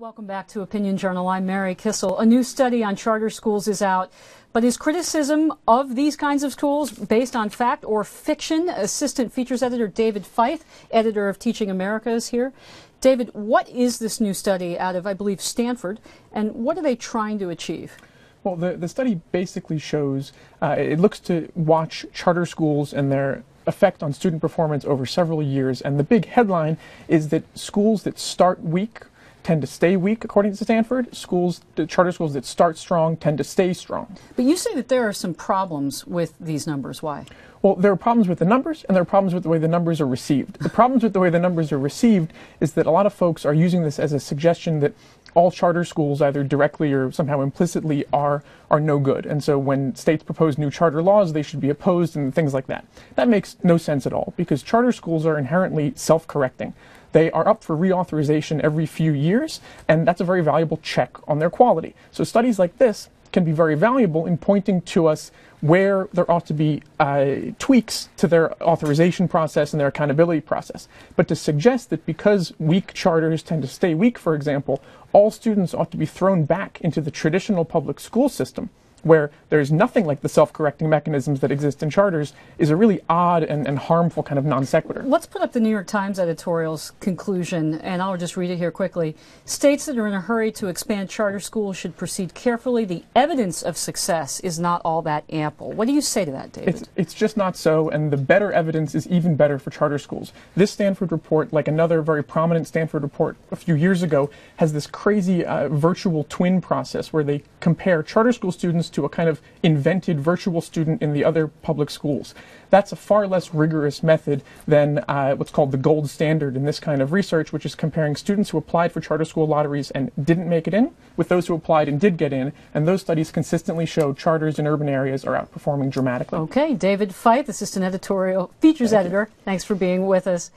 Welcome back to Opinion Journal. I'm Mary Kissel. A new study on charter schools is out, but is criticism of these kinds of schools based on fact or fiction? Assistant features editor David Feith, editor of Teaching America, is here. David, what is this new study out of, I believe, Stanford, and what are they trying to achieve? Well, the study basically shows, it looks to watch charter schools and their effect on student performance over several years, and the big headline is that schools that start weak tend to stay weak, according to Stanford. Charter schools that start strong tend to stay strong. But you say that there are some problems with these numbers. Why? Well, there are problems with the numbers, and there are problems with the way the numbers are received. The problems with the way the numbers are received is that a lot of folks are using this as a suggestion that all charter schools, either directly or somehow implicitly, are no good. And so when states propose new charter laws, they should be opposed and things like that. That makes no sense at all, because charter schools are inherently self-correcting. They are up for reauthorization every few years, and that's a very valuable check on their quality. So studies like this can be very valuable in pointing to us where there ought to be tweaks to their authorization process and their accountability process. But to suggest that because weak charters tend to stay weak, for example, all students ought to be thrown back into the traditional public school system, where there's nothing like the self-correcting mechanisms that exist in charters, is a really odd and harmful kind of non sequitur. Let's put up the New York Times editorial's conclusion, and I'll just read it here quickly. States that are in a hurry to expand charter schools should proceed carefully. The evidence of success is not all that ample. What do you say to that, David? It's just not so, and the better evidence is even better for charter schools. This Stanford report, like another very prominent Stanford report a few years ago, has this crazy virtual twin process where they compare charter school students to a kind of invented virtual student in the other public schools. That's a far less rigorous method than what's called the gold standard in this kind of research, which is comparing students who applied for charter school lotteries and didn't make it in with those who applied and did get in, and those studies consistently show charters in urban areas are outperforming dramatically. Okay, David Feith, assistant editorial features editor. Thanks for being with us.